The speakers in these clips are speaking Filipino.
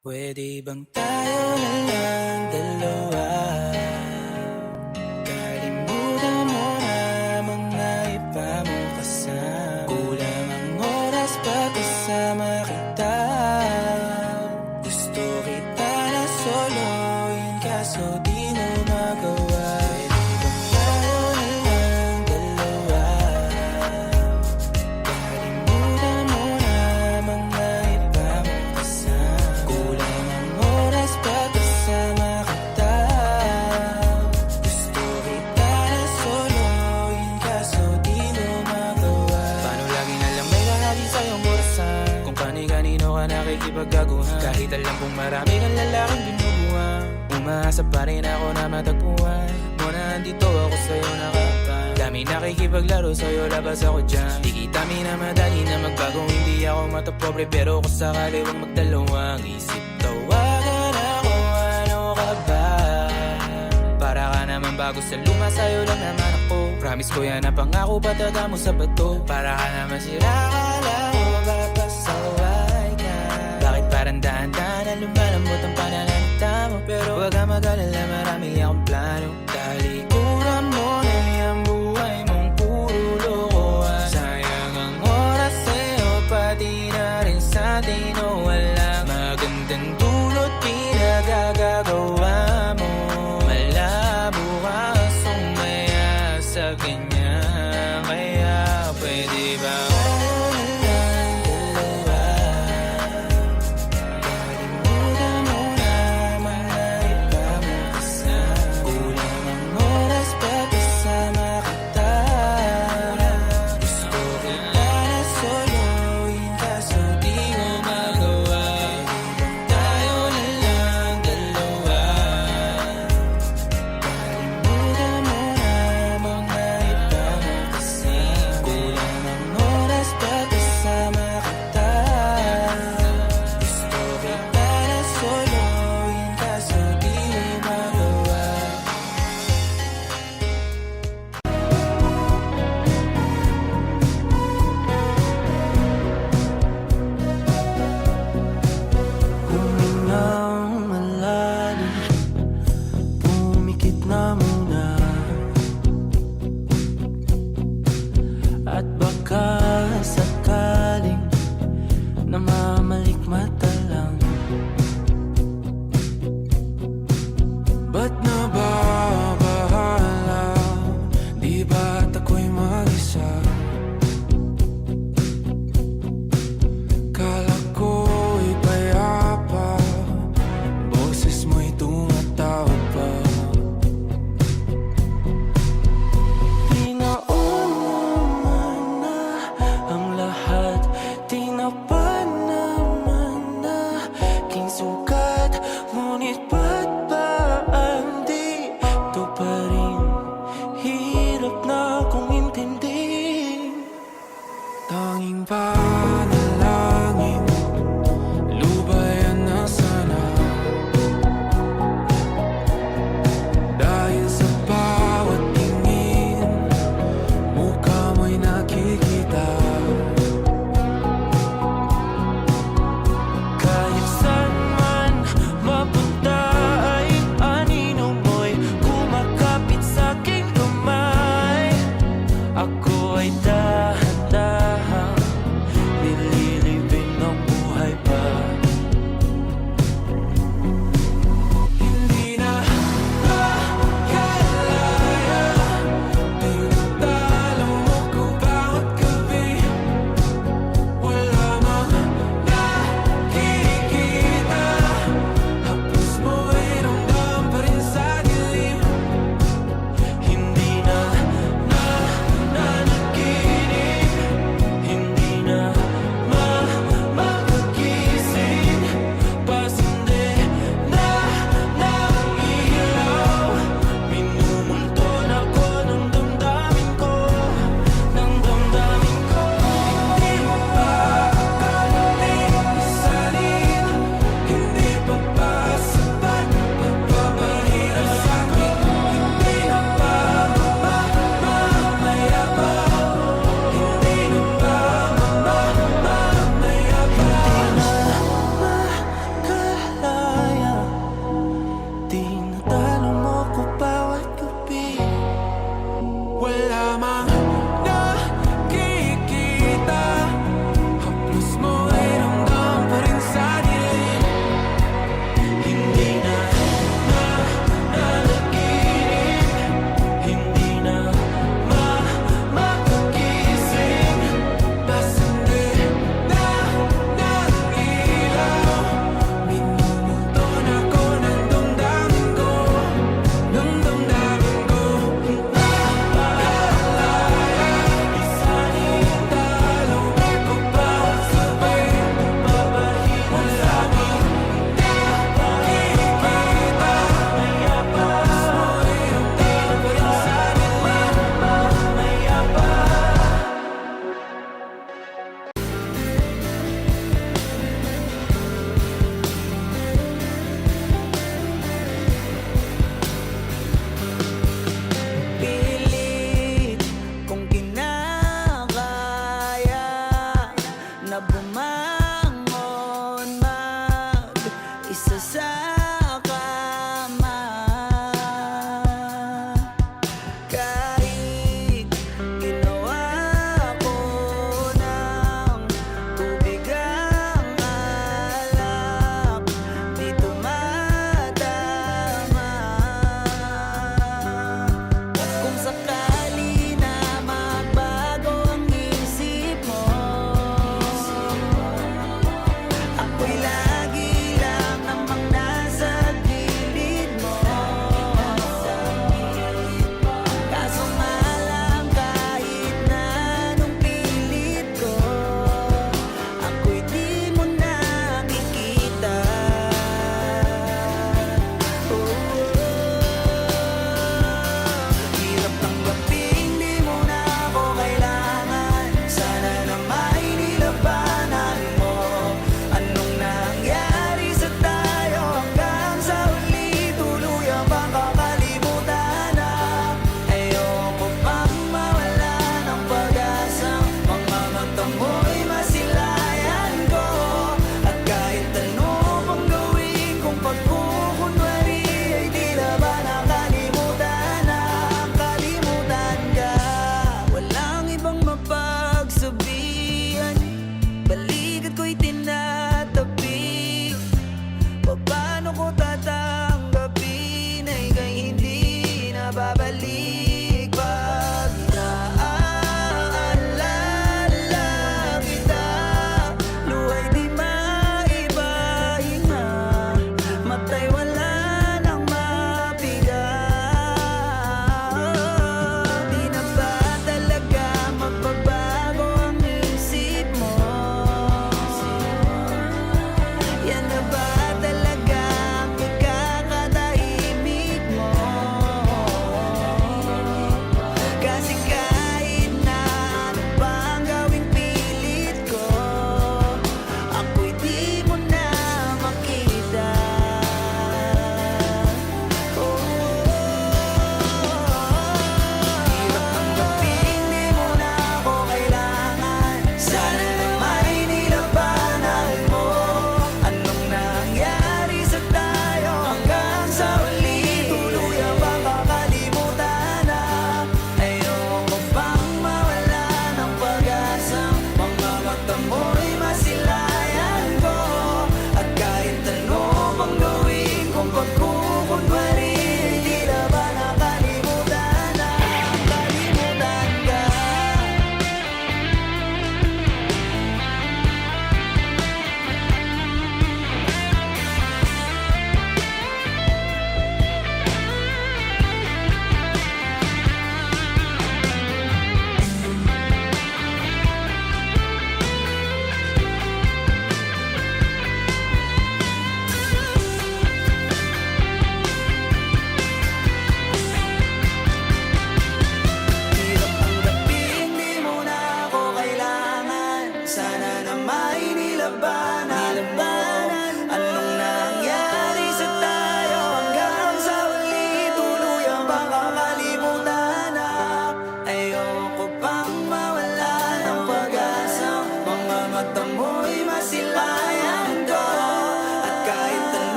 Pwede bang tayo na lang dalawa? Kalimutan mo na mga iba mong kasama. Kulang ang oras pagkasama kita. Gusto kita na soloin kaso di mo magawa. Pwede bang tayo na lang dalawa? Kalimutan mo na mga iba mong kasama. Kulang ang oras pagkasama kita. Gusto kita na soloin kaso di mo magawa. Paano lagi na lang may lahati sa'yong orasan? Kung kani-kanino ka nakikipagkaguhan. Kahit alam kong marami kang lalaking binubuhan. Umaasa pa rin ako na matagpuan mo na andito ako sa'yo nakapan. Dami nakikipaglaro sa'yo, labas ako dyan. Di kita minamadali na magbago, hindi ako matapobre. Pero kung sakali wag magdalawang isip, tawagan ako, ano ka ba? Para ka naman bago sa luma, sa'yo lang naman ako. Promise ko yan na pangako, pataga mo sa bato. Para ka naman sira, akala ko papasaway ka. Bakit parang dahan-dahan na lumalambot ang pananalita mo? Pero wag ka mag-alala, marami akong plano. Talikuran mo na yung buhay mong puro lokohan. Sayang ang oras sa'yo, pati na rin sa atin. O walang magandang dulot, pinagagagawa mo. Malabo ka sumaya sa ganyan. Kaya pwede ba tayo na lang dalawa? Kalimutan mo na mga iba mong kasama.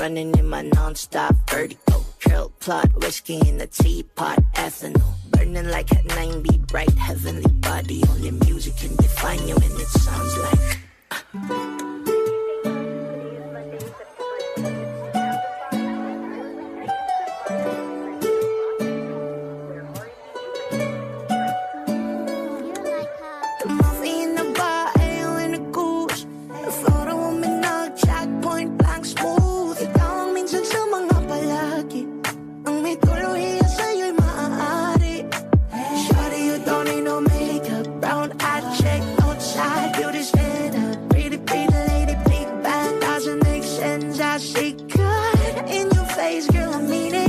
running in my non-stop vertigo. Trill plot, whiskey in the teapot, ethanol. Burning like at 90, bright heavenly body. Only music can define you and it sounds like movie in the bar, ale in a goose. The photo of me nag-jack, point blank smooth. Ikaw ang minsan sa mga palagi. Ang may tuluhiya sa'yo'y maaari. Shawty, you don't need no makeup. Brown eye check, outside, beauty standard. Pretty, pretty lady, big bang, doesn't make sense. I see good in your face, girl, I mean it.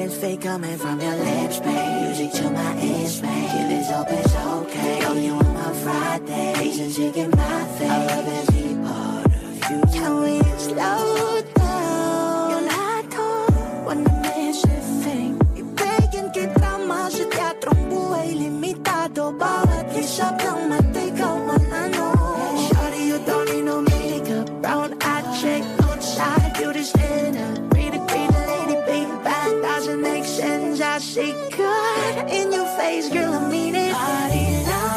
Fake coming from your lips, babe. Music to my ears, babe. Killers hope it's okay. Know you on my Friday. Asian chicken, my face. I love every part of you. Tell me you slow down. Yung lahat ko, wanna miss a thing. Ibigin kita mas sa teatrong buhay limitado. Bawat kisap ng mata, ikaw ang ano. Shawty, you don't need no makeup. Brown eye check, outside, beauty standard. Pretty, pretty lady, big bang, doesn't make sense. I see good in your face, girl, I mean it. Party night.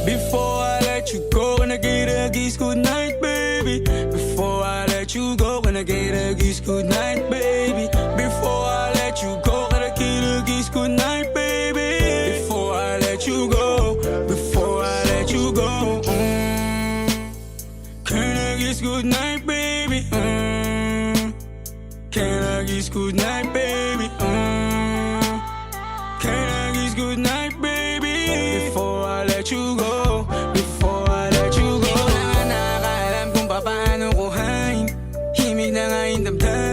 Before I let you go, gonna get a kiss good night, baby. Before I let you go, gonna get a kiss good night, baby. Before I let you go, gonna get a kiss good night, baby. Before I let you go, before I let you go, can I kiss good night, baby? Can I kiss good night, baby? Can I kiss good night, baby? Before I let you go.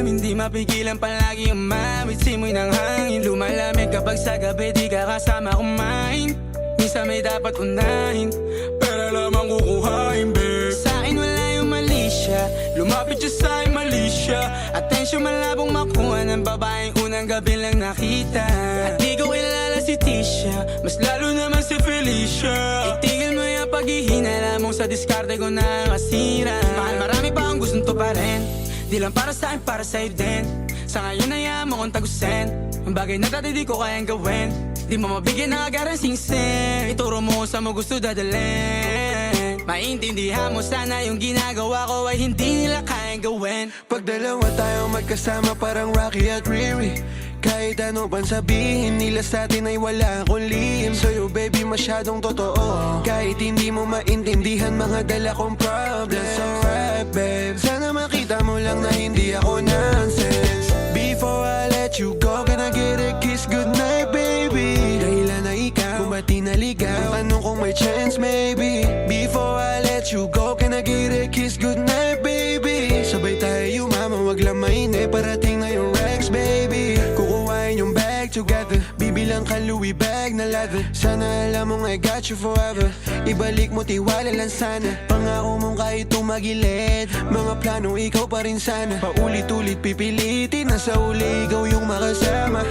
Hindi mapigilan palagi umawit simoy ng hangin. Lumalamig kapag sa gabi di ka kasama kumain. Minsan may dapat unahin, pero lamang kukuhain, babe. Sa'kin wala yung mali siya, lumapit siya sa'kin mali siya. Atensyon malabong makuha ng babaeng unang gabi lang nakita. At di ko kilala si Tisha, mas lalo naman si Felicia. Itigil mo yung paghihinala mo sa diskarte ko na masira. Mahal, marami pa akong gustong tuparin. Di lang para sa'kin, para sa'yo din. Sa ngayon ayaw mo kong tagusin ang bagay na dati di ko kayang gawin. Di mo mabigyan ng agarang singsing. Ituro mo sa mo gusto dadalhin. Maintindihan mo sana yung ginagawa ko ay hindi nila kayang gawin. Pag dalawa tayo magkasama parang Rocky at Riri. Kahit ano pang sabihin nila sa atin ay wala akong lihim. Sa'yo baby masyadong totoo, kahit hindi mo maintindihan mga dala kong problems. So rap babe, sana makita mo lang na hindi ako nonsense. Before I let you go, can I get a kiss goodnight baby? Dahilan na ikaw, kung ba't di naligaw, tanong kung may chance maybe. Before I let you go, can I get a kiss goodnight baby? Sabay tayo yumama, wag lang mainip, parating na yung Rex baby. Kukuhain yung bag together, bibilang ka Louis bag na leather. Sana alam mong I got you forever, ibalik mo tiwala lang sana. Pangako mong kahit tumagilid, mga plano ikaw pa rin sana. Paulit-ulit pipilitin, nasa uli ikaw yung makasama.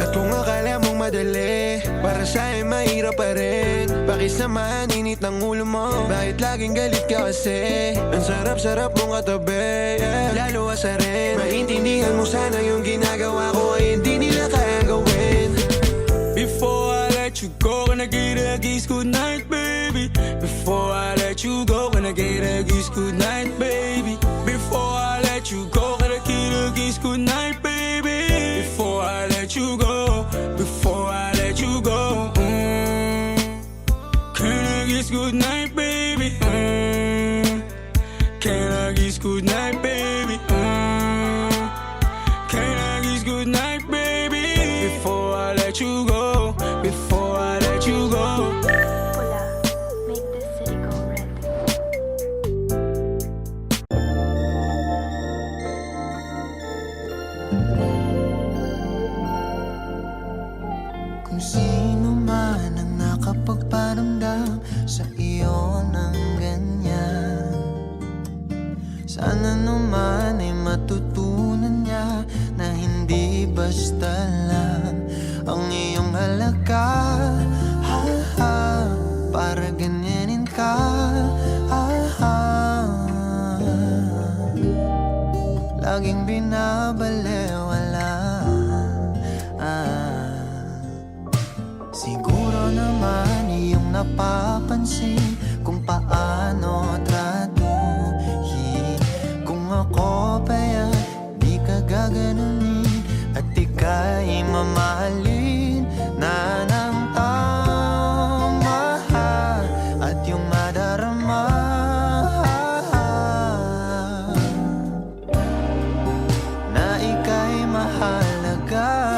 At kung akala mong madali, para sa'yo mahirap pa rin. Pakisamahan init ng ulo mo, bakit laging galit ka kasi? Ang sarap-sarap mong katabi, yeah. Lalo asa rin, maintindihan mo sana yung ginagawa ko ay hindi nila kaya gawin. Before I let you go, gonna get a kiss good night, baby. Kita kiss goodnight, baby. Before I let you go, kita kiss goodnight, baby. Before I let you go, before I let you go. Can I kiss goodnight, baby? Can I kiss goodnight, baby? Can I kiss goodnight, baby? Before I let you go, before I let you go. Pula, make this city go red. Kung sino man ang nakapagparamdam sa iyo ng ganyan, sana naman ay matutunan niya na hindi basta lang ang iyong halaga. Ha, ha, para ganyanin ka. Ha, ha. Laging binabalewala. Siguro naman iyong napapansin kung paano tratuhin. Kung ako pa't di ka gaganunin at ika'y mamahalin na ng tama at yung madarama na ika'y mahalaga.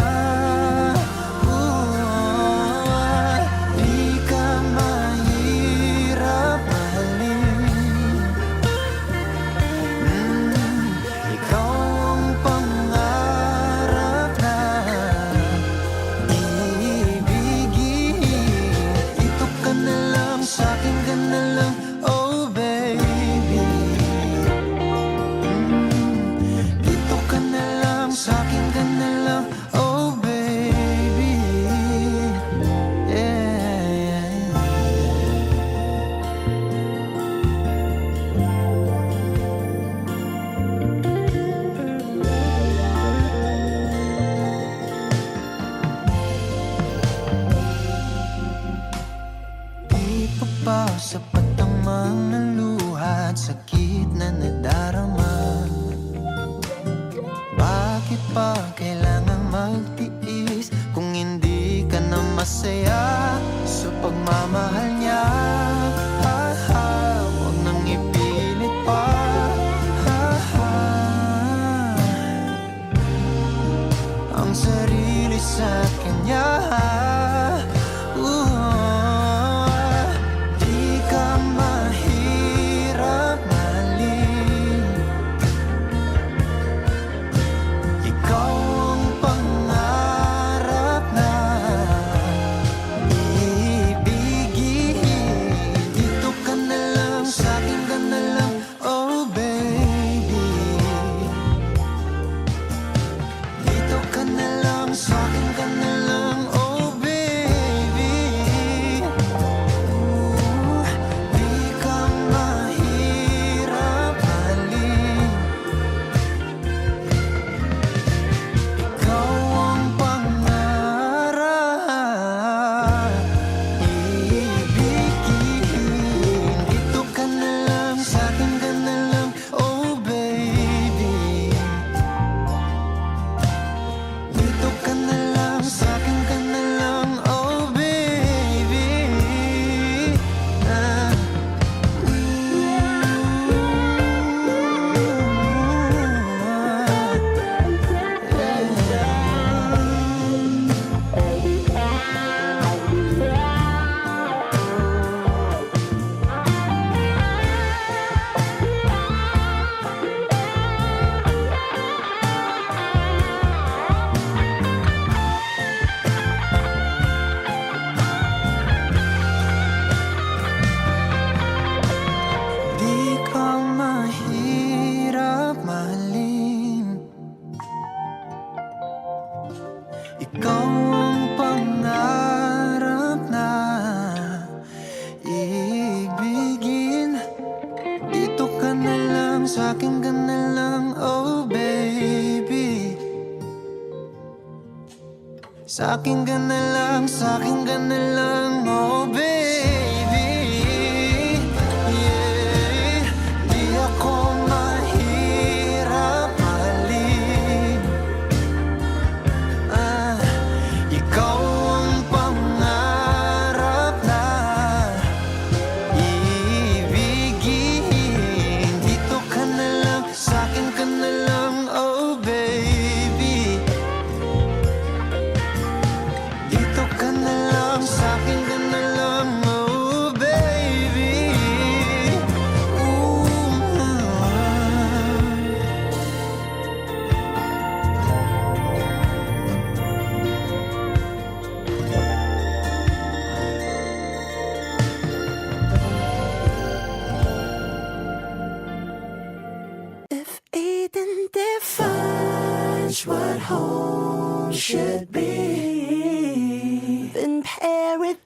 Sapat ang mga luha at sakit na nadarama. Bakit pa kailangan magtiis kung hindi ka na masaya sa pagmamahal niya? Ha, ha, huwag nang ipilit pa. Ha, ha, ang sarili sa kanya. Ikaw ang pangarap na ibigin. Dito ka na lang, sa'kin ka na lang, oh baby. Sa'kin ka na lang, sa'kin ka na lang, oh baby. Yeah. that's what home should be. Then paradise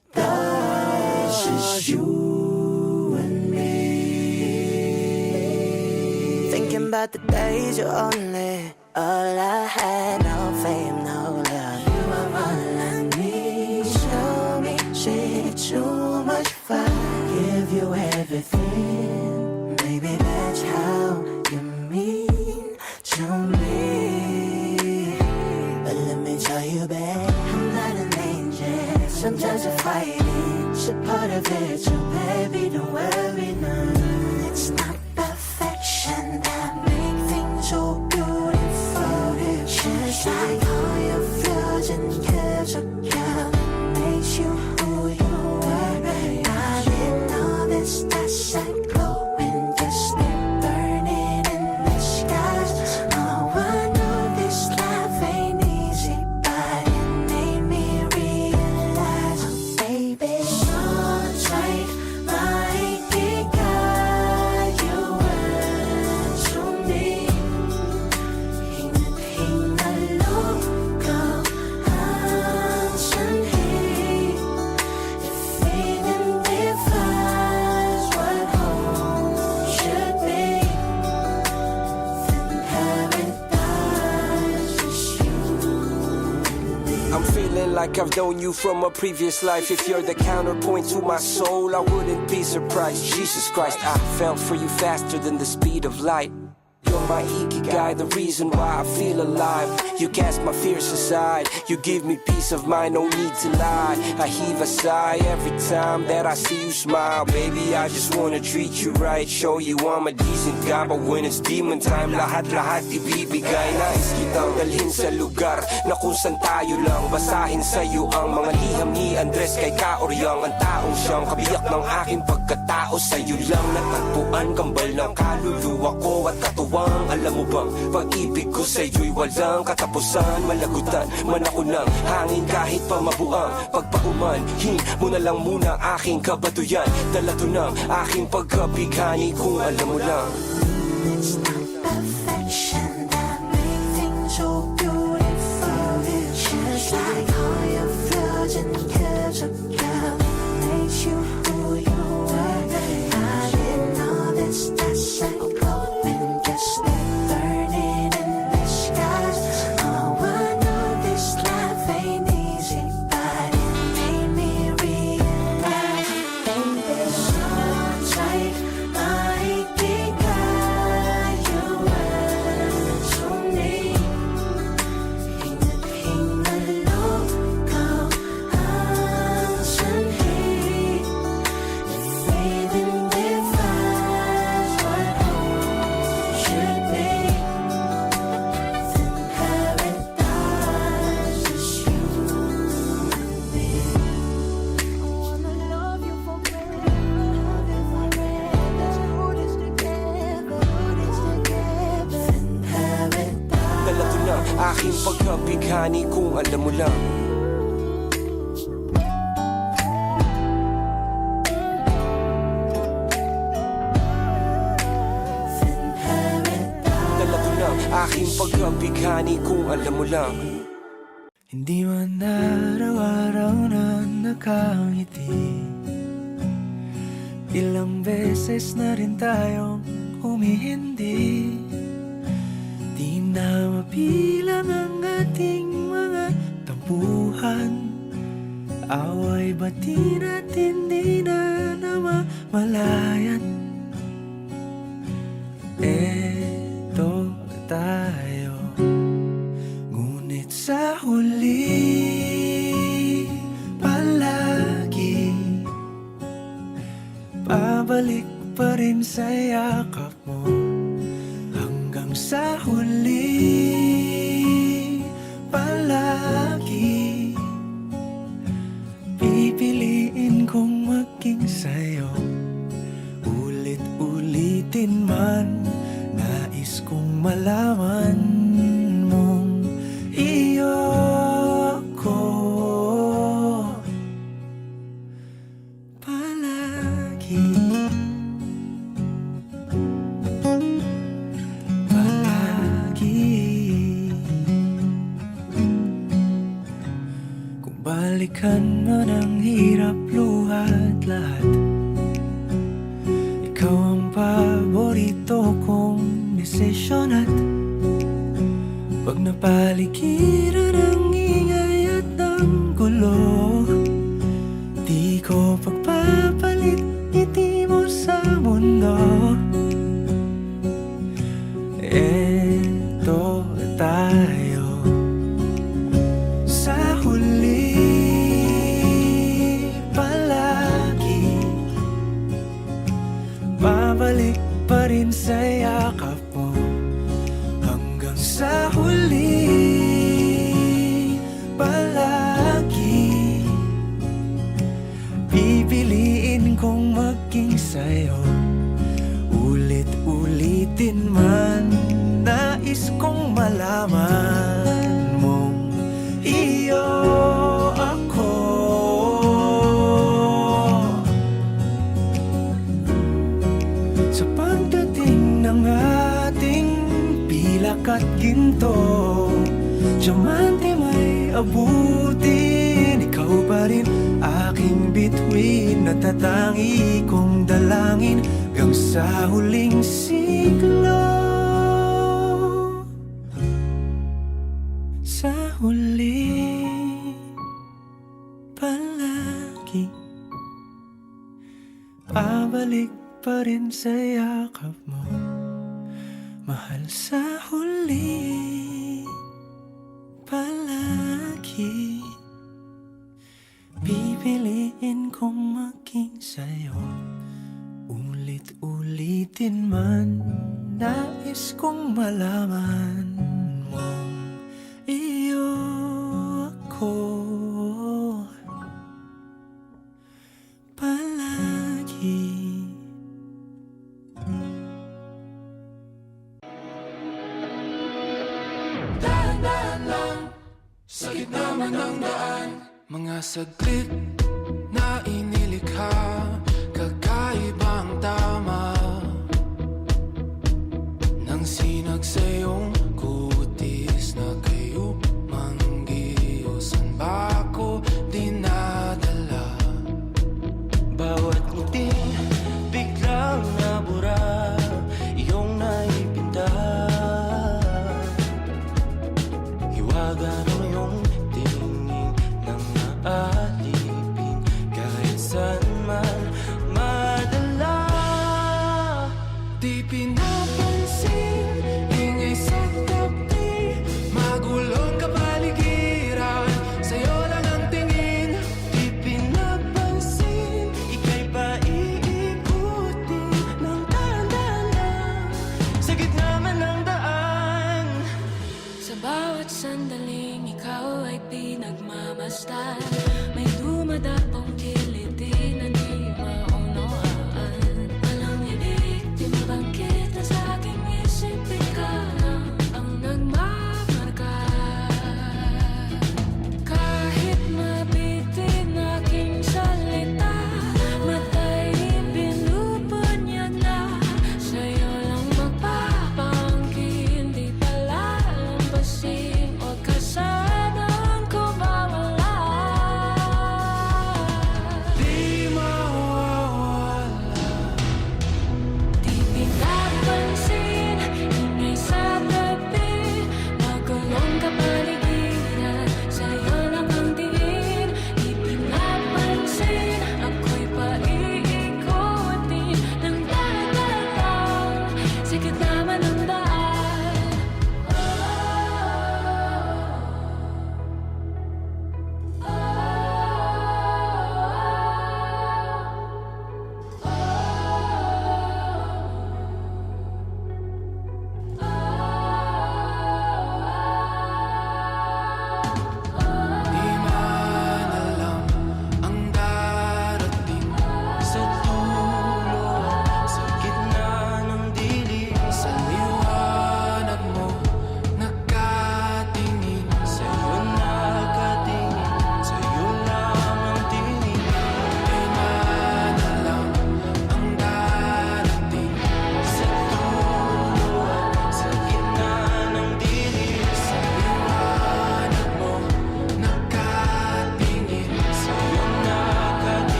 is you and me. Thinking about the days you're only all I had, no fame, no love. You are all I need. Show me shit too much fun. Give you everything. Maybe that's how you mean to me. But let me tell you, babe, I'm not an angel. Sometimes I fight it. It's a part of it, so baby, don't worry, no. It's not perfection that make things so beautiful. Just like all your flaws and curves are gone, makes you who you were. I didn't know this as I glow and just burning in the skies. Oh, I know this life ain't easy, but it made me realize, oh, baby, so tight, my God, you were to me. I'm feeling like I've known you from a previous life. If you're the counterpoint to my soul, I wouldn't be surprised. Jesus Christ, I fell for you faster than the speed of light. You're my ikigai, the reason why I feel alive. You cast my fears aside, you give me peace of mind, no need to lie. I heave a sigh every time that I see you smile. Baby, I just wanna treat you right, show you I'm a decent guy. But when it's demon time, lahat-lahat ibibigay. Nais kitang dalhin sa lugar na kung saan tayo lang. Basahin sa'yo ang mga liham ni Andres kay Kaoryang. Ang taong siyang kabiyak ng aking pagkatao. Sa'yo lang natagpuan, kambal ng kaluluwa ko at katuwa. Alam mo bang pag-ibig ko sa'yo'y walang katapusan. Malagutan man ako ng hangin kahit pa mabuang pagpaumanhin mo na lang muna aking kabatuyan. Dala to ng aking pagkabighani kung alam mo lang. It's not perfection that make things so beautiful. It's just like all your flaws and curves are gone, makes you who you were. I didn't know this, that's like glowing, just burning in the skies. Oh, I know this life ain't easy, but it made me realize, baby, so tight, my God, you were to me. Hinaloko ang sanhi. If even defines what home should be, then paradise is you and me. I wanna love you forever, hold us together, then paradise. Dala to ng aking pagkabighani kung alam mo lang. Dala to ng aking pagkabighani kung alam mo lang. Hindi man araw-araw na nakangiti, ilang beses na rin tayong humihindi. Di na mabilang ang ating mga tampuhan, away bati natin di na namamalayan. Eto tayo, ngunit sa huli palagi pabalik pa rin sa yakap mo. Hanggang sa huli palagi pipiliin kong maging sa'yo. Ulit-ulitin man, nais kong malaman mong iyo ko palagi. Palagi. balikan man ang hirap, luhat lahat. Ikaw ang paborito kong desisyon at pag napaligiran ng ingay at ng gulo, di ko pagpapalit ngiti mo sa mundo. Eto tayo sa huli palagi, babalik pa rin sa yakap mo hanggang sa huli palagi. Pipiliin kong maging sa'yo, ulit-ulitin man. Nais kong malaman mong iyo ako. Sa pagdating ng ating pilak at ginto, diamante may abutin, ikaw pa rin aking bituin, natatangi kong dalangin hanggang sa huling siglo. Sa huli palagi, pabalik pa rin sa yakap mo, mahal. Sa huli palagi, pipiliin kong maging sa'yo, ulit-ulitin man. Nais kong malaman mong iyo ako palagi. Dahan-dahan lang, sa gitna man ng daan, mga saglit na inilikha, kakaibang tama nang sinag sa iyong kutis na kayo manggiyosan ba ako dinadala? Bawat ngiting biglang nabura, iyong naipinta, hiwaga ng iyong tingin nang naalipin, kahit saan man madala. Di pinapansin, ingay sa tabi, magulong kapaligiran, sa'yo lang ang tingin. Di pinapansin, ika'y paiikutin ng dahan-dahan sa gitna man ng daan. Sa bawat sandaling ikaw ay pinagmamasdan, may dumadapong kiliti na di maunawaan. Walang ibig, di mabangkit na sa aking isip, ikaw lang ang nagmamarka. Kahit mabitin aking salita, matay binubunyag na, sa'yo lang magpapangkin, di palalampasin o kasanan ko ba wala.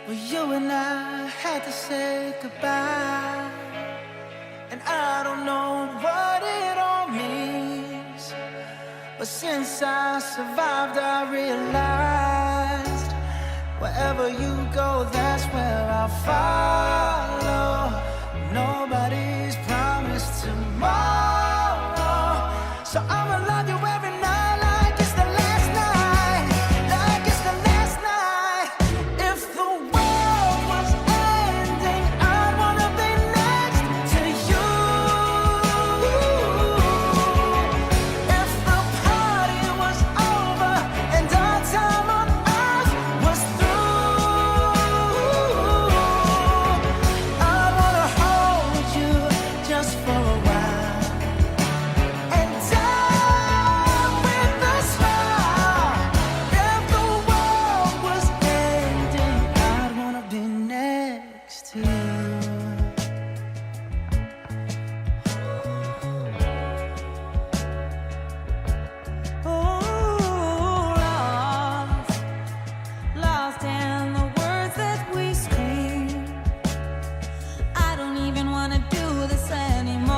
Well, you and I had to say goodbye, and I don't know what it all means, but since I survived, I realized wherever you go, that's where I'll follow. Nobody's promised tomorrow, so I'ma love you every night like it's the last night, like it's the last night. If the world was ending, I'd wanna be next to you. If the party was over and our time on earth was through, I wanna hold you just for a while and die with a smile. If the world was ending, I'd wanna be next to you. Lost in the words that we scream. I don't even wanna do this anymore,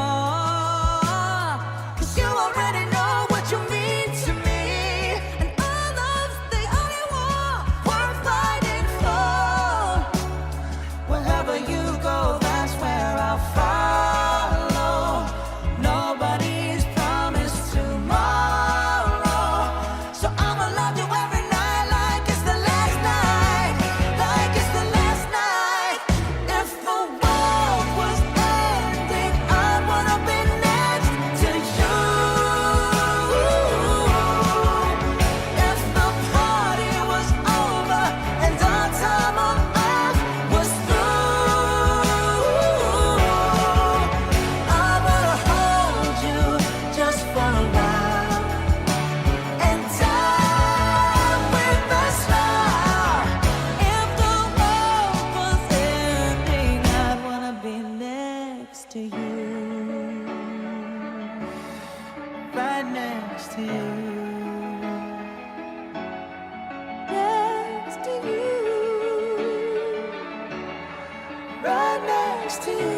'cause you already know what you mean to me, and our love's the only war worth fighting for. Wherever you go, that's where I'll follow. Nobody's promised tomorrow, so I'ma love you every night like it's the last night, like it's the last night. If the world was ending, I'd wanna be next to you. If the party was over and our time on earth was through, I wanna hold you just for a while and die with a smile. If the world was ending, I'd wanna be next to you. Right next to you. Next to you. Right next to you.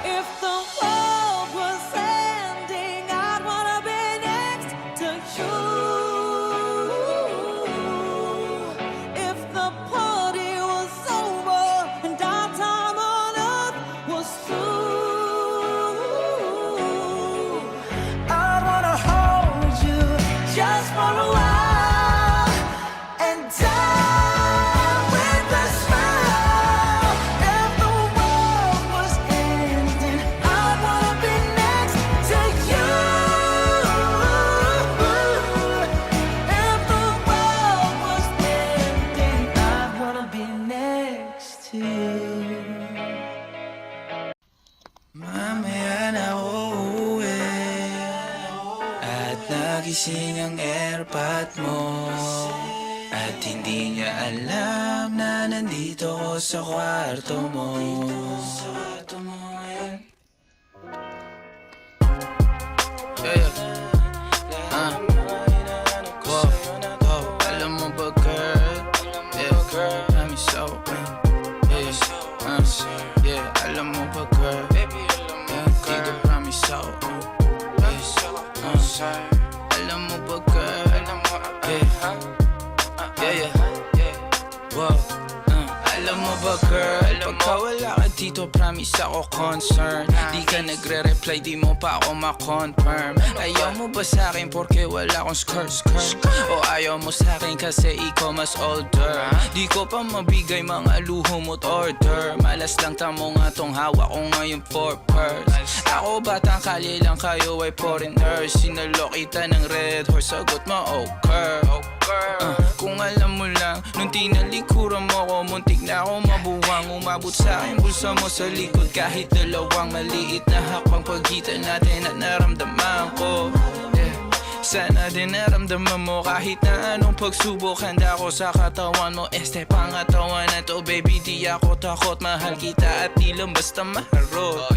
If the world was ending, I'd wanna be next to you. If the party was over and our time on earth was through, I wanna hold you just for a while and die with a smile. If the world was ending, I wanna be next to you. If the world was ending, I wanna be next to you. Mamaya na uuwi at nagising ang airpot mo, at hindi niya alam na nandito ko sa kwarto mo. Alam mo ba, girl? Girl, I'm so alam mo ba, girl? Dito promise ako. Alam mo ba, girl? Wow. Alam mo ba, girl? Pagka wala ka dito, promise ako concern. Di ka nagre-reply, di mo pa ako ma-confirm. Ayaw mo ba sa'kin porque wala akong skirt? O ayaw mo sa'kin kasi ikaw mas older? Di ko pa mabigay mga luho mo't order. Malas lang tamo nga tong hawak ko ngayon for purse. Ako batang kalye lang, kayo ay foreigners. Sinalo kita ng red horse, sagot mo okay. Kung alam mo lang, nung tinalikuran mo ko, muntik na ako mabuwang. Umabot sa'kin bulsa mo sa likod, kahit dalawang maliit na hakbang pagitan natin at naramdaman ko. sana din naramdaman mo kahit na anong pagsubok. Handa ko sa katawan mo, este pangatawan na to. Baby, di ako takot, mahal kita at di lang basta maharot.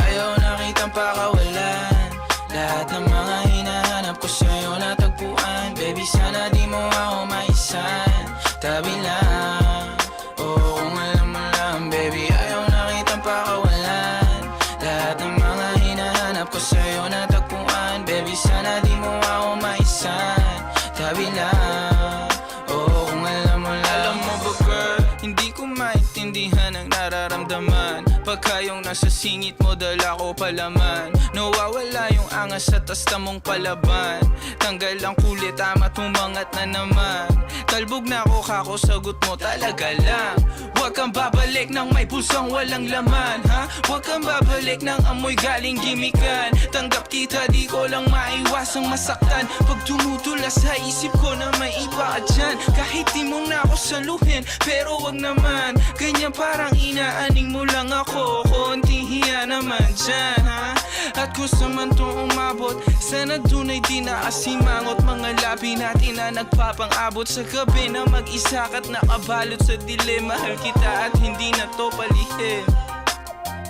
Ayaw na kitang pakawalan, lahat ng mga hinahanap ko sa'yo natagpuan. Baby, sana di mo ako maisan, tabi lang. Oo, kung alam mo lang, baby, ayaw na kitang pakawalan, lahat ng mga hinahanap ko sa'yo natagpuan. Baby, sana di mo ako maisan, tabi lang. Oo, kung alam mo lang. Alam mo ba girl, hindi ko maintindihan ang nararamdaman pagka yung nasa singit mo dala ko palaman. Nawawala yung angas sa tasta mong palaban. Tanggal ang kulit, tama tumangat na naman. Talbog na ako kako, sagot mo talaga lang. Huwag kang babalik ng may pusang walang laman, ha? Huwag kang babalik ng amoy galing gimikan. Tanggap kita, di ko lang maiwasang masaktan. Pag tumutula sa isip ko na may iba ka dyan. Kahit di mo na ako saluhin, pero wag naman ganyan, parang inaaning mo lang ako. Konting hiya naman dyan, ha? At kung sa man to umabot, sana dun ay di nakasimangot. Mga labi natin na nagpapang-abot sa gabi na mag-isa ka't nakabalot sa dilim. Mahal kita at hindi na to palihim.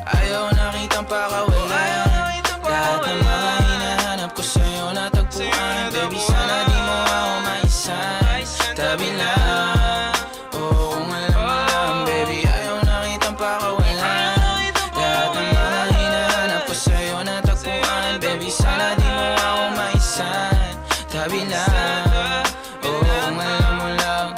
Ayaw na kitang pakawalan, lahat ng mga hinahanap ko sa'yo natagpuan. Baby, sana di mo ako maisan, tabi lang. Oo, kung alam mo lang, baby, ayaw na kitang pakawalan, lahat ng mga hinahanap ko sa'yo natagpuan. Baby, sana di mo ako maisan, tabi lang. Oo, kung alam mo lang.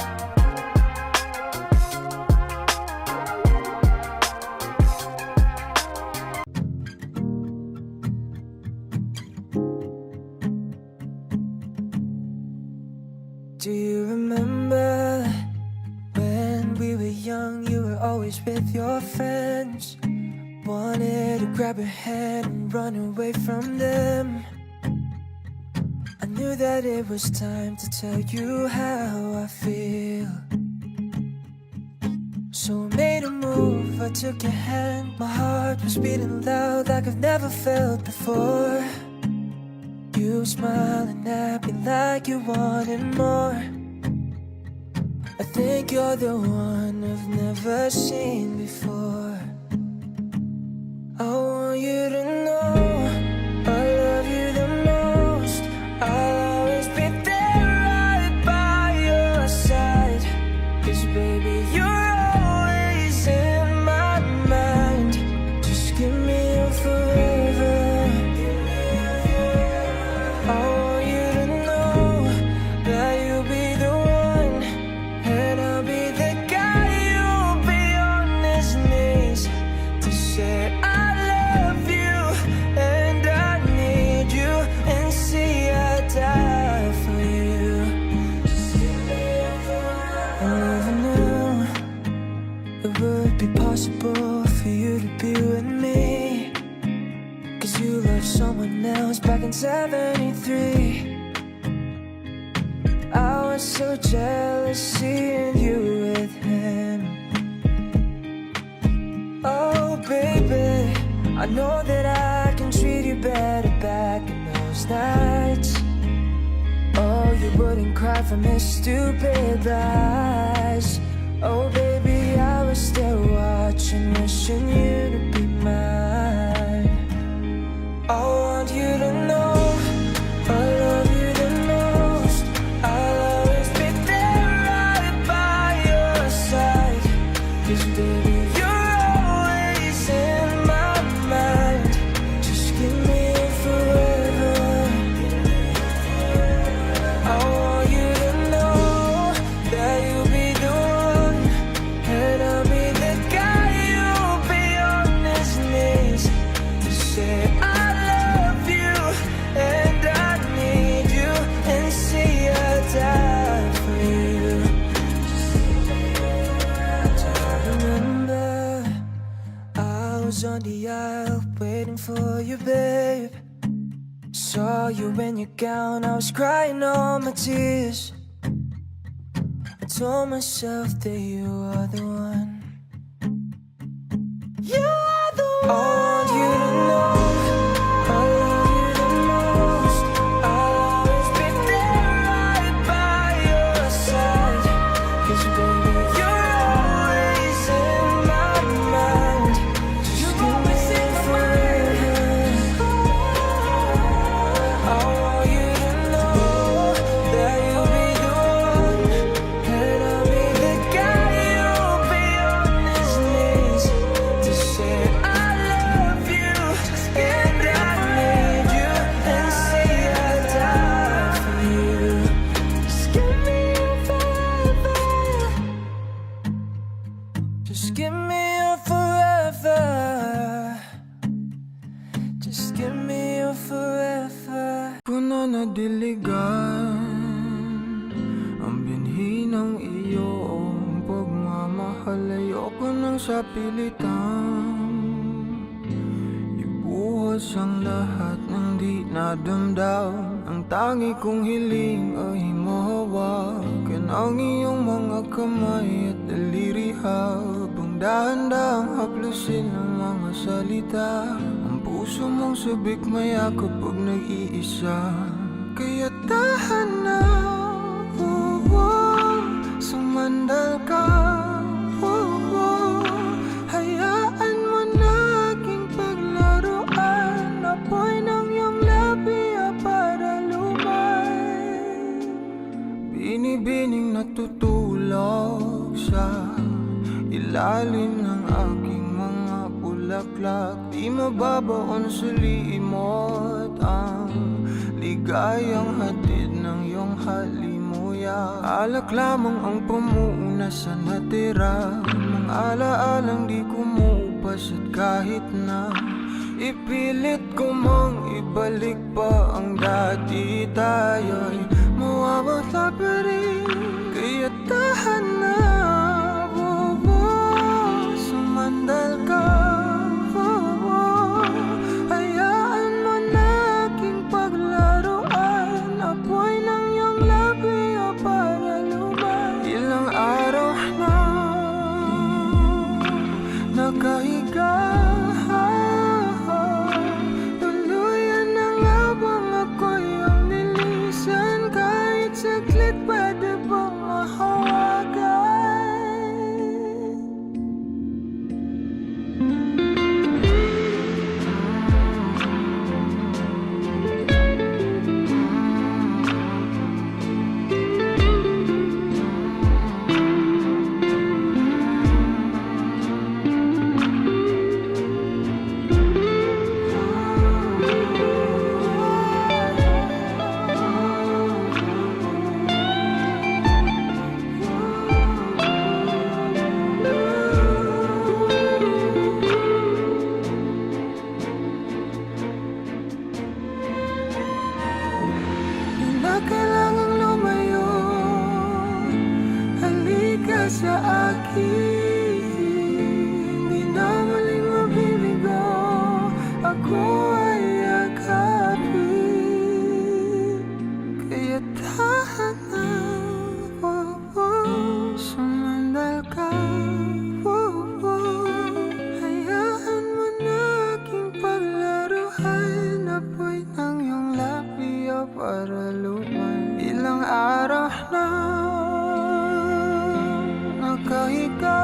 Do you remember when we were young, you were always with your friends? Wanted to grab your hand and run away from them. I knew that it was time to tell you how I feel. So I made a move, I took your hand. My heart was beating loud like I've never felt before. You smiling at me like you wanted more. I think you're the one I've never seen before. I want you to know I love you the most. I'll always be there right by your side. 'Cause baby, you're always in my mind. Just give me your forever. I want you to know that you'll be the one, and I'll be the guy who'll be on his knees to say I love you and I need you, and see I die for you. I never knew it would be possible for you to be with me. 'Cause you loved someone else back in '73. I was so jealous seeing you with him. Oh baby, I know that I can treat you better back in those nights. Oh, you wouldn't cry from his stupid lies. Oh baby, I was still watching, wishing you to be mine. I want you to know I love you the most. I'll always be there right by your side. 'Cause baby, you're always in my mind. Just give me it forever. I want you to know that you'll be the one, and I'll be the guy who'll be on his knees to say I love you and I need you, and see I die for you. Do you remember I was on the aisle waiting for you, babe? Saw you in your gown, I was crying all my tears. I told myself that you are the one. You are the one. I want you to know I love you the most. I'll diligan ang binhi ng iyong pagmamahal. Ayoko nang sa pilitan ibuhos ang lahat ng di nadamdam. Ang tangi kong hiling ay mahawakan ang iyong mga kamay at daliri, habang dahan-dahang haplusin ang mga salita. Ang puso mong sabik maya kapag nag-iisa, kaya tahan na, sumandal ka, hayaan mo na aking paglaruan. Apoy ng iyong labi para lumay, binibining natutulog sa ilalim ng aking mga bulaklak. Di mababaon sa limot ang ligayang hatid ng iyong halimuyak. Alak lamang ang pamuuna sa natira, mga alaalang di kumupas. At kahit na ipilit ko mang ibalik pa ang dati, tayo'y mawawala pa rin. Kaya tahan na, sumandal ka, hayaan mo na aking paglaruan. Apoy ng iyong labi para lumay. Ilang araw na nakahiga, tuluyan na nga bang ako'y ang nilisan? Kahit saglit pwede bang mahawagan? Kailangang lumayo, halika sa akin. Di na muling mabibigo, ako ay yakapin. Kaya tahan na, sumandal ka, hayaan mo na aking paglaruan. Apoy ng iyong labi para lumay. Ilang araw na nakahiga,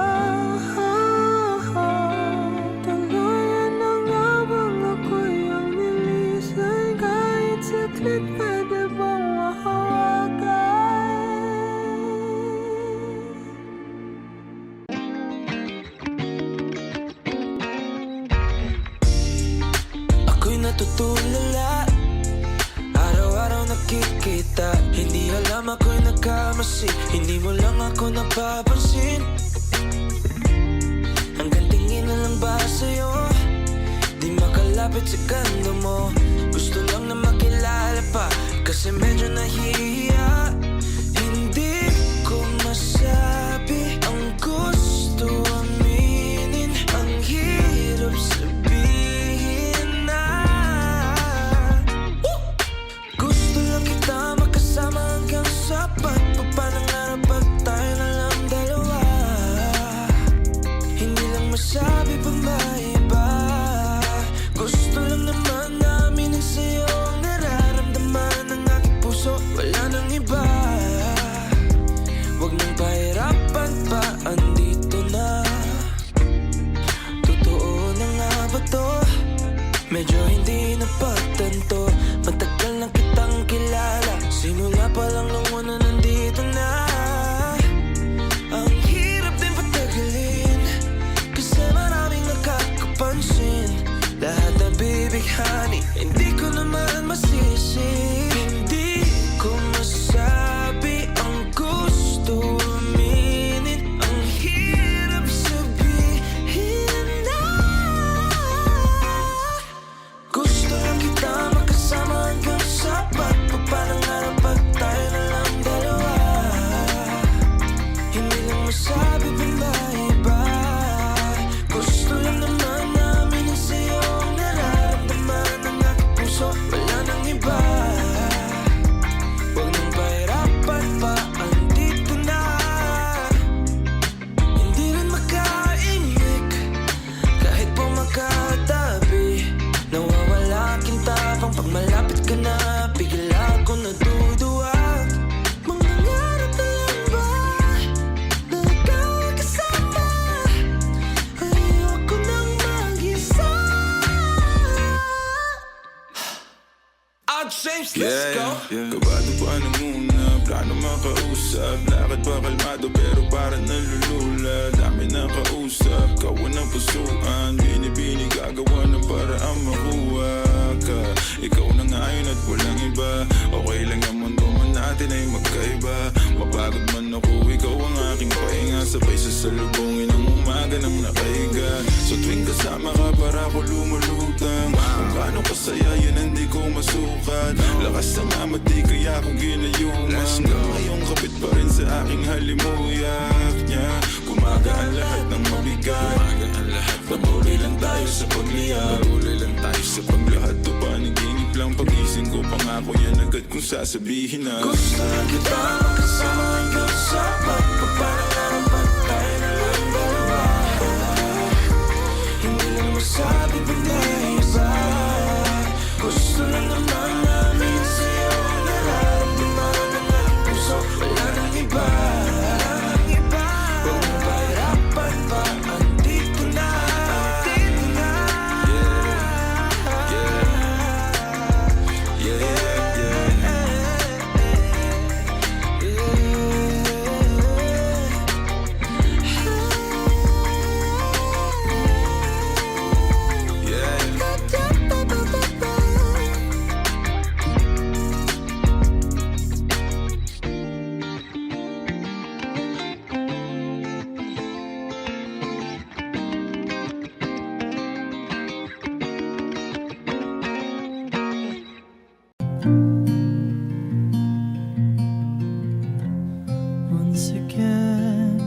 tuluyan na nga bang ako'y ang nilisan? Kahit saglit pwede bang mahawagan? Ako'y natutulala, araw-araw nakikita. Hindi alam ako'y nagkamasi, hindi mo lang ako napapansin. Hanggang tingin na lang ba sa'yo, di makalapit sa ganda mo. Gusto lang na makilala pa, kasi medyo nahihiya. Hindi ko masabi ang gusto aminin, ang hirap sabihin na gusto lang kita makasama hanggang sa pagpapanangarap at tayo na lang dalawa. Hindi lang masabi pa maiba, gusto lang naman na aminin sa'yo ang nararamdaman ng aking puso. Wala nang Kabado pa nung una, plano makausap. Lakad pa kalmado pero parang nalulula. Dami na kausap, kawan ng pusuan. Binibini gagawa ng paraan makuha ka. Ikaw na ngayon at walang iba. Okay lang yung mundo man natin ay magkaiba. Mapagod man ako, ikaw ang aking pahinga. Sabay sasalubungin ang umaga ng nakahiga. So tuwing kasama ka para ko lumulutang. Kung gaano kasaya yan hindi ko masukat. Lakas ng amat di kaya kong ginayuman. Ngayong kapit pa rin sa aking halimuyak niya. Gumagaan lahat ng mabigat. Patuloy lang tayo sa pagliyab. Patuloy lang tayo sa paglahat. To panaginip lang pagising ko. Pangako yan agad kung sasabihin na gusto na kita makasama hanggang sa pagpapanarapan. Tayo na lang dalawa. Hindi lang masabi pa na iba. Gusto lang naman namin sa'yo ang nararamdaman ng aking puso. Wala nang iba. Huwag mo pahirapan pa. Andito na. Once again,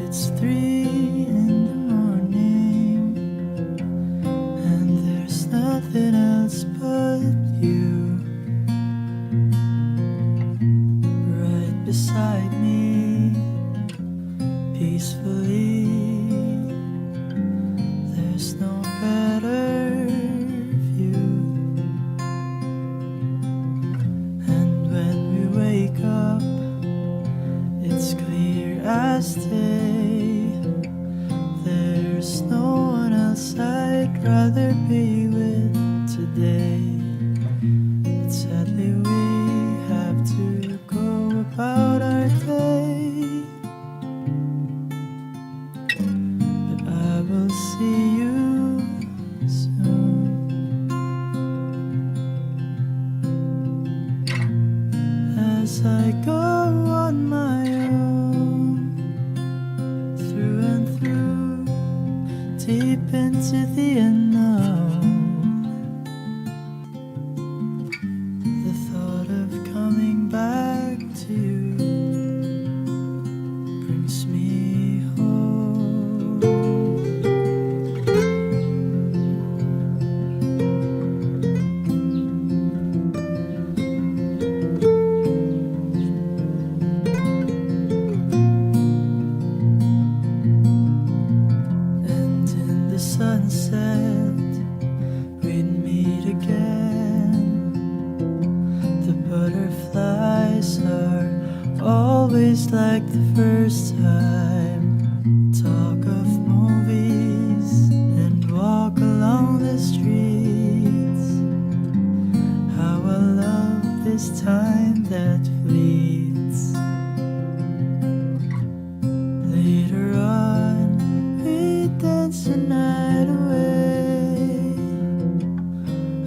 it's 3 in the morning, and there's nothing else but you right beside me, peacefully. There's no better view, and when we wake up, it's clear as day. There's no one else I'd rather be with today. But sadly we have to go about our day. But I will see you soon. As I go on my own, through and through, deep into the unknown. The thought of coming back to you brings me home. And in the sunset, we'd meet again. The butterflies are always like the first time. Talk of movies and walk along the streets. How I love this time that fleets. Later on, we dance the night away.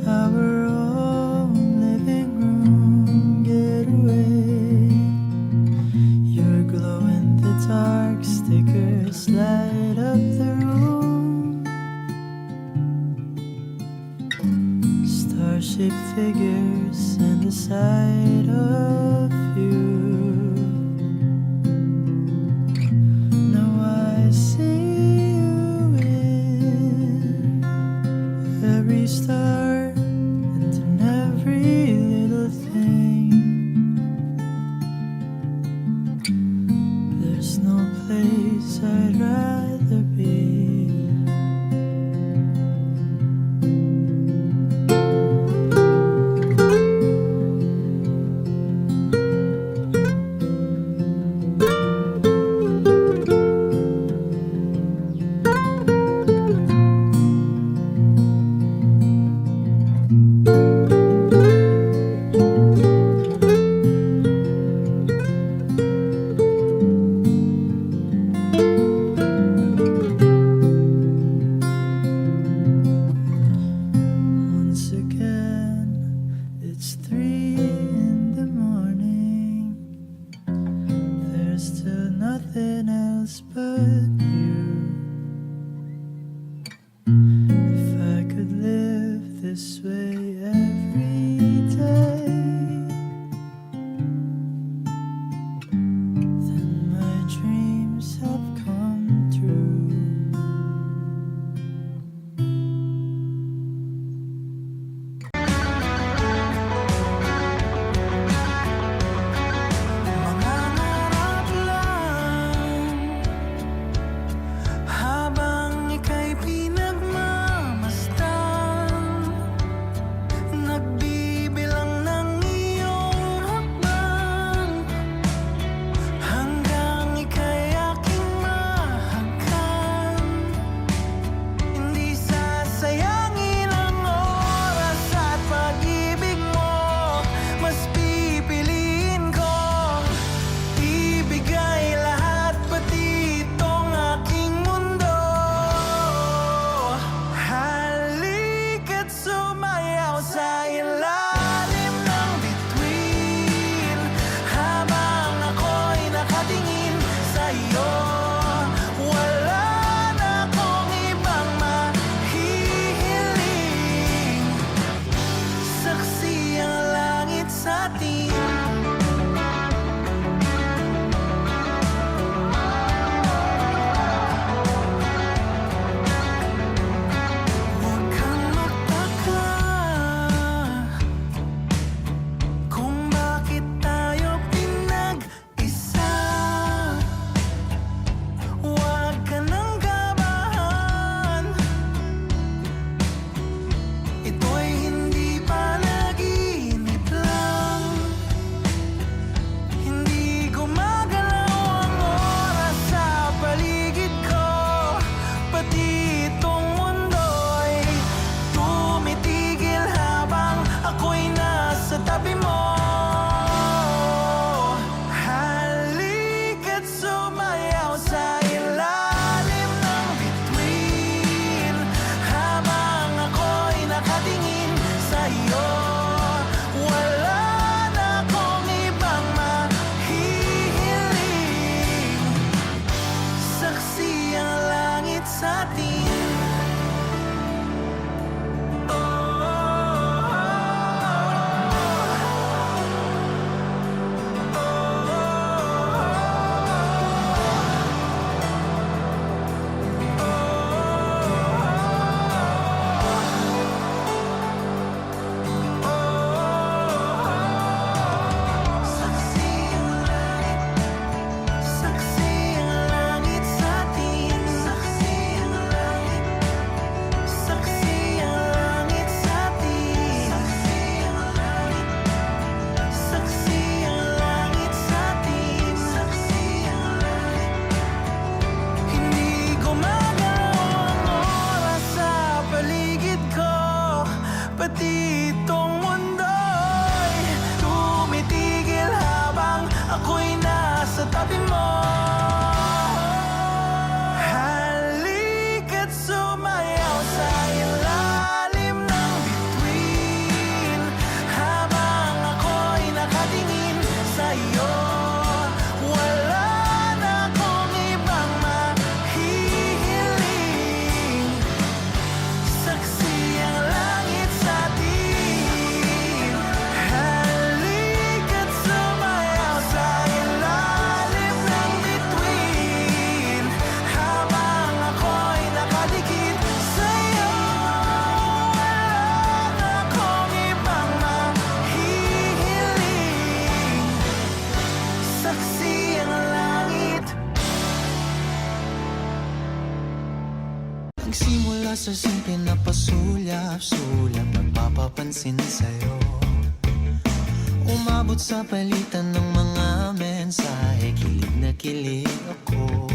Our own living room getaway. Your glow in the dark stickers light up the room. Star-shaped figures and the sight of you. Now I see you in every star and in every little thing. There's no place I'd rather be. else but you. If I could live this way every day, then my dreams have come true. Mangarap lang habang ika'y pinagmamasdan, nagbibilang ng iyong hakbang, hanggang ika'y aking mahagkan. Hindi sasayangin ang oras at pag-ibig mo, mas pipiliin ko ibigay lahat, pati itong aking mundo. Halika't sumayaw sa ilalim ng bituin, habang ako'y nakatingin sa'yo. Wala na akong ibang mahihiling, saksi ang langit sa atin. Huwag kang magtaka kung bakit tayo pinag-isa. Huwag ka nang kabahan, ito'y hindi panaginip lang. Hindi gumagalaw ang oras sa paligid ko, pati itong mundo'y tumitigil habang ako'y nasa tabi mo. Halika't sumayaw sa ilalim ng bituin, habang ako'y nakatingin sa'yo. Wala na akong ibang mahihiling, saksi ang langit sa atin. Saksi ang langit sa atin. Saksi ang langit. Saksi ang langit sa atin. Saksi ang langit sa atin. Saksi ang langit. Hindi gumagalaw ang oras sa paligid ko, pati itong mundo'y tumitigil habang ako'y nasa tabi mo. Halika't sumayaw sa ilalim ng bituin, habang ako'y nakatingin sa'yo. Wala na akong ibang mahihiling, saksi ang langit sa atin. Halika't sumayaw sa ilalim ng bituin, habang ako'y nakadikit sa'yo. Wala na akong ibang mahihiling, saksi ang langit. Nagsimula sa simple na pasulyap-sulyap, nagpapapansin sa'yo. Umabot sa palitan ng mga mensahe, kilig na kilig ako.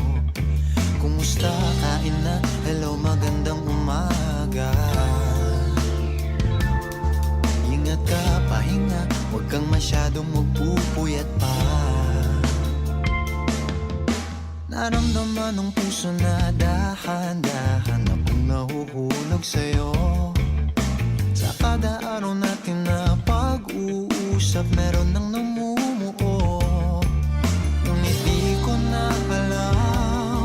Kumusta, kain na, hello, magandang umaga. Ingat ka, pahinga, huwag kang masyadong magpupuyat pa. Naramdaman ng puso na dahan-dahan akong nahuhulog sa'yo. Sa kada araw natin na pag-uusap, meron nang namumuo. Ngunit di ko na alam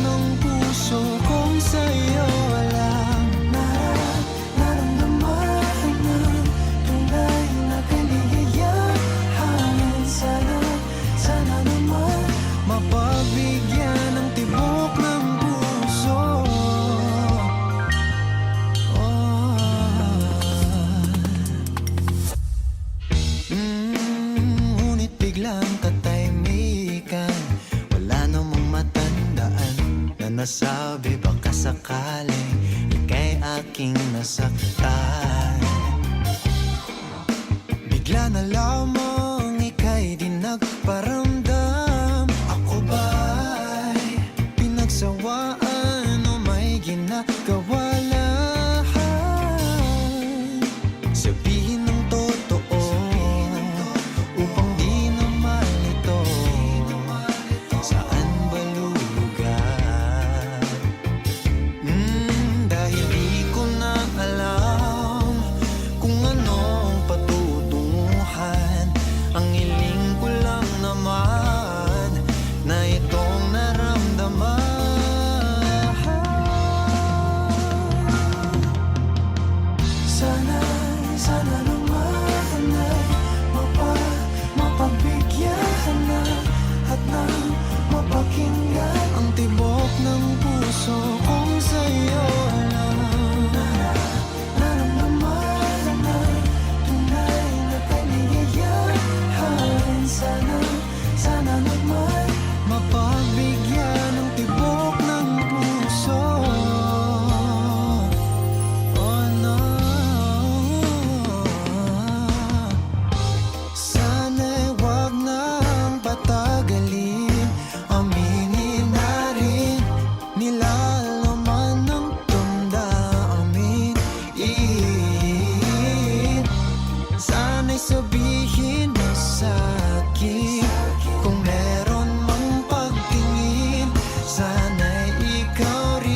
ng puso kong sa'yo lang naramdaman ng tunay na kaligayahan. Sana naman mapabigyan ng tibok ng puso. Ngunit biglang katahimikan, wala namang matandaan na nasabi baka sakaling ika'y aking nasaktan. Bigla na lamang ika'y di nagparamdam. Ako ba'y pinagsawaan o may ginagawa lahat? Sabihin ng totoo upang di na malito. Saan ba lulugar? Dahil di ko na alam kung anong patutunguhan. Ang hiling ko lang naman na itong naramdaman. Sana naman ay mapagbigyan na at nang mapakinggan ang tibok ng puso kong sa'yo lang. Naramdaman na tunay na kaligayahan. Sana naman mapagbigyan ng tibok ng puso. Oh no. Sana'y wag nang patagalin, aminin na rin nilalaman ng damdamin. Sana'y sabihin mo sa'kin kung meron mang pagtingin. Sana'y ikaw rin.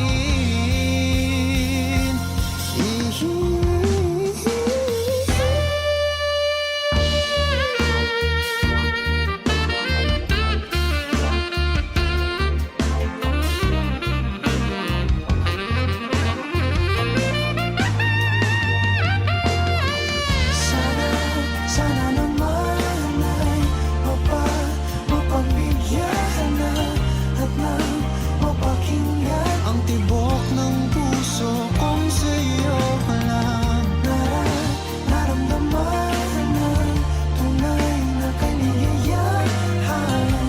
Sana naman ay mapagbigyan na at nang mapakinggan ang tibok ng puso kong sa'yo lang. Naramdaman ng tunay na kaligayahan.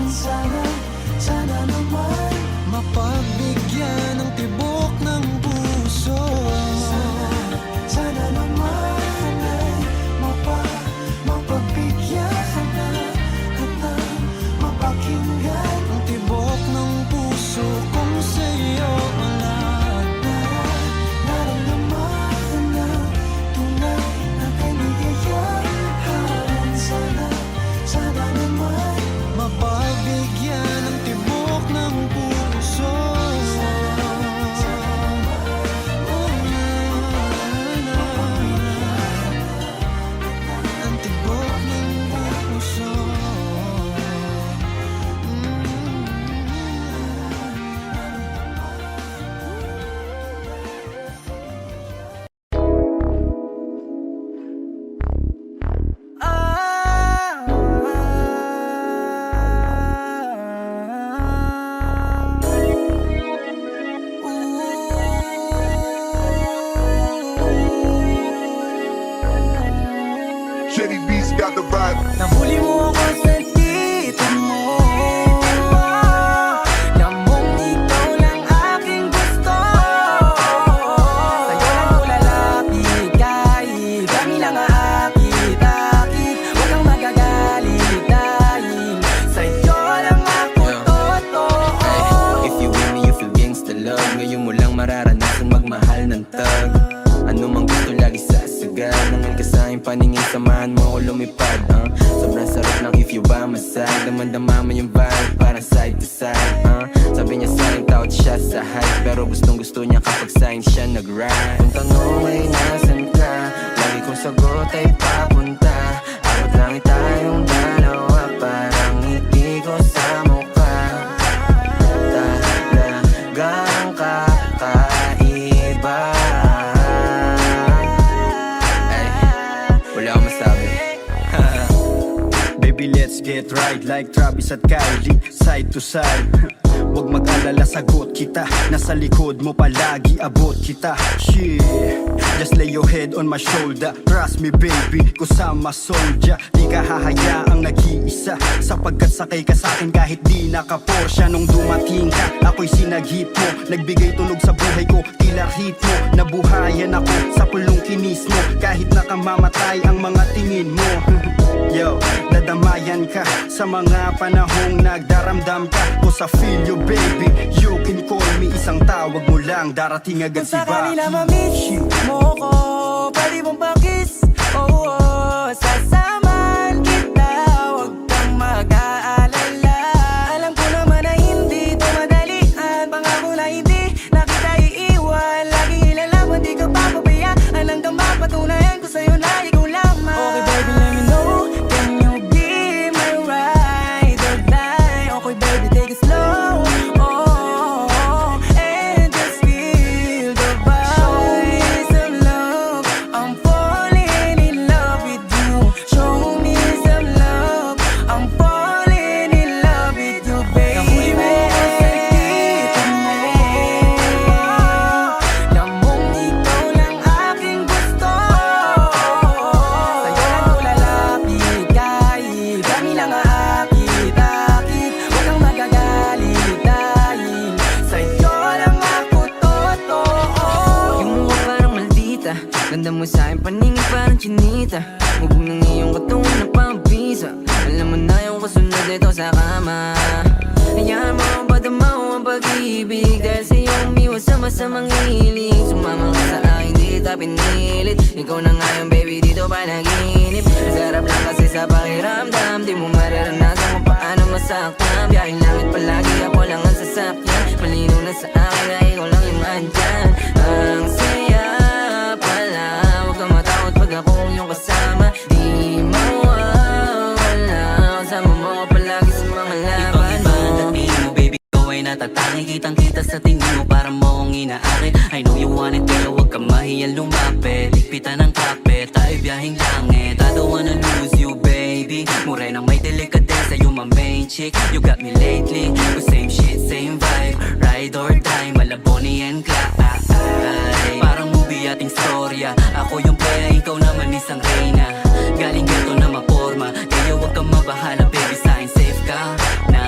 Sana naman mapagbigyan ng tibok ng puso. Sana naman ay mapagbigyan na at nang mapakinggan ang tibok ng puso kong sa'yo lang. Naramdaman ng tunay na kaligayahan. Sana naman mapagbigyan ng tibok ng puso. Ang tibok ng puso. Shady Beats got the vibe. Nahuli mo ako sa dito mo, namong ikaw lang aking gusto. Sa'yo lang ko lalapit kahit kami lang aakit-akit. Huwag kang magagalit dahil sa'yo lang ako totoo. If you with me, you feel gangsta love. Ngayon mo lang mararanasan magmahal ng tag. Ano mang gusto lagi sasagal. Nangal ka sa'king paningin, samahan mo ako lumipad. Sobrang sarap ng if you by my side. Damang-dama mo yung vibe, parang side to side. Sabi niya sa'kin, tawad siya sa hype. Pero gustong-gusto niya kapag sa'kin siya nag-ride. Kung tanong ay nasan ka, lagi kong sagot ay papunta. Abot langit tayong dalawa, parang ngiti ko sa mukha. it right like Travis at Kylie, side to side. Huwag mag-alala, sagot kita. Nasa likod mo palagi, abot kita. Shit, just lay your head on my shoulder. Trust me baby, kusama soldier. Di ka hahayaang nag-iisa, sapagkat sakay ka sa'kin kahit di naka-Porsche. Nung dumating ka, ako'y sinaghip mo. Nagbigay tunog sa buhay ko, tila hit mo. Nabuhayan ako sa pulong kinis mo. Kahit nakamamatay ang mga tingin mo. Yo, dadamayan ka sa mga panahong nagdaramdam ka. Cause I feel you baby, you can call me. Isang tawag mo lang, darating agad si Kung sakali Baki. na ma-miss mo ko, pwede mong pakis. Oh, oh, sasamahan kita, huwag kang mag-aalala. Alam ko naman na hindi ito madalian. Pangako na hindi na kita iiwan. Laging ilalaban, di ka papabayaan. Hanggang mapatunayan ko sa'yo na ikaw lamang. Okay baby, let me know, can you be my ride or die? Okay baby, take it slow. Oh, and just feel the vibe. Show me some love, I'm falling in love with you. Show me some love, I'm falling in love with you, baby. Nahuli mo ako sa dito mo. Lamang ikaw lang aking gusto. Sa'yo lang ako lalapit kahit kami lang aakit-akit. Huwag kang magagalit dahil sa'yo lang ako totoo. Yung mukha parang maldita, ganda mo sa'kin paningin parang chinita. Hubog ng iyong katungan na pampisa. Alam mo na yung kasunod nito sa kama. Hayaan mo ang padamaw ang pag-ibig. Dahil sa'yo umiwas sa masamang hiling. Sumama ka sa akin, di kita pinilit. Ikaw na nga yung baby dito panaginip. Sarap lang kasi sa pakiramdam. Di mo mararanasan kung paano masaktan. Biyahing langit palagi, ako lang ang sasakyan. Malinaw na sa akin na ikaw lang yung andyan. Ang saya pala, huwag kang matakot pag akong iyong kasama. Di mawawala, kasama mo ako palagi sa mga laban Ibang iba ang dating mo, baby, ikaw ay natatangi. Kitang-kita sa tingin mo, para mo akong inaakit. I know you want it, pero huwag ka mahiyang lumapit. Higpitan ng kapit, tayo biyahing langit. I don't wanna lose you, baby. Morenang may delikadesa, you my main chick. You got me lately, with same shit, same vibe. Ride or die, Malaboni and Clyde. Parang movie ating storya. Ako yung playa, ikaw naman isang reyna. Galing ghetto na maporma, kaya huwag kang mabahala, baby, sa'kin safe ka na.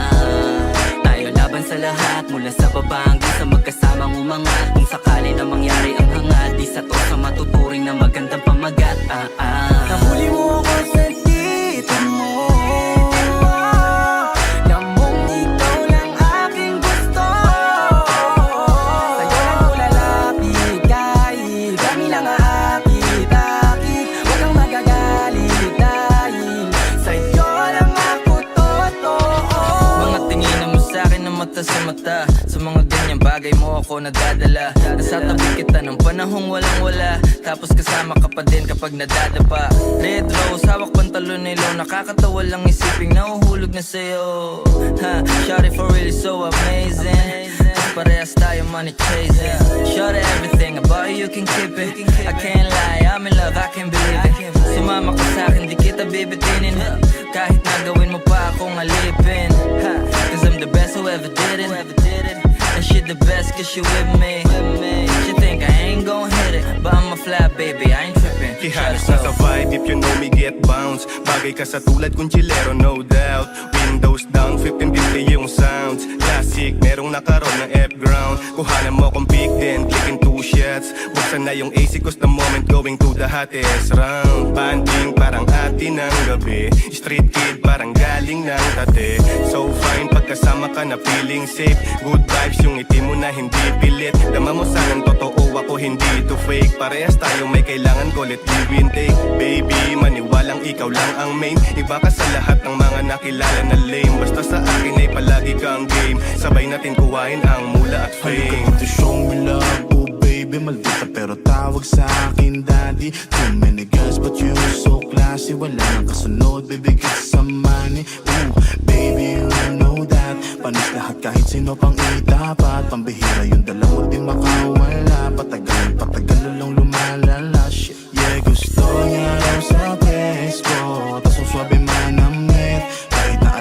Tayo laban sa lahat, mula sa baba hanggang sa magkasamang umangat. Kung sakali na mangyari ang hangat, di sa to sa matuturing na magandang pamagat. Nahuli mo ako sa dito mo. Lamang ikaw lang aking gusto. Sa'yo lang ako lalapit kahit kami lang aakit-akit. Huwag kang magagalit dahil sa'yo lang ako totoo. Mga tingin mo sa'kin ng mata sa mata. Sa mga ganyang bagay mo ako nadadala. Nasa tabi kita ng panahong walang-wala. Tapos kasama ka pa din kapag nadadapa. Red rose, hawak pantalon nilo. Nakakatawa lang isiping nahuhulog na sa'yo. Ha, shawty for really so amazing. Parehas tayo money chasing. Shawty everything about you can keep it. I can't lie, I'm in love, I can't believe it. Sumama ka sa'kin, di kita bibitinin. Kahit nagawin mo pa akong alipin. Ha, cause I'm the best who ever did it. And she the best cause she with me. She think I ain't gon' hit it, but I'm a fly baby, I ain't tripping. Ihalas na sa vibe, if you know me, get bounce. Bagay ka sa tulad kong chilero, no doubt. Windows down, 1550 yung sounds. Classic, merong nakaroon ng F-ground. Kuhanan mo kong pick din, clicking 2 shots. Buksan na yung AC cause the moment going to the hottest round. Banding parang atin ng gabi. Street kid parang galing ng tate. So fine, pagkasama ka na feeling safe. Good vibes yung ngiti mo na hindi pilit. Dama mo sanang totoo, ako hindi to fake. Parehas tayo may kailangan ko, let give and take. Baby, maniwalang ikaw lang ang main. Iba ka sa lahat ng mga nakilala na lame. Basta sa akin ay palagi kang game. Sabay natin kuhain ang mula at fame. To show me love, oh baby, maldita pero tawag sa akin daddy. Too many girls but you so classy. Wala nang kasunod, bibigit sa money. Ooh, baby, you know that. Panis lahat kahit sino pang itapat. Pambihira yung dala mo di makawala. Patagal lang lumalala. Shit, yeah, gusto niya raw sa best ko. Tas ang swabe manamit. Kahit na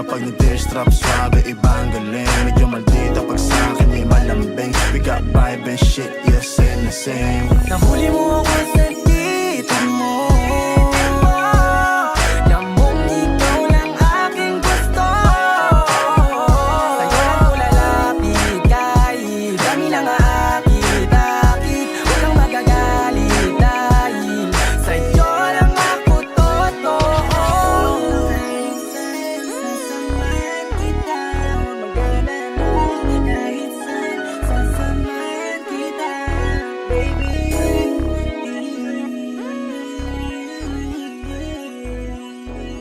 pag nag-tear strap, swabe, ibang galing. Medyo maldita pag sa'kin ay malambing. We got vibe and shit, yes and the same. Nahuli mo ako sa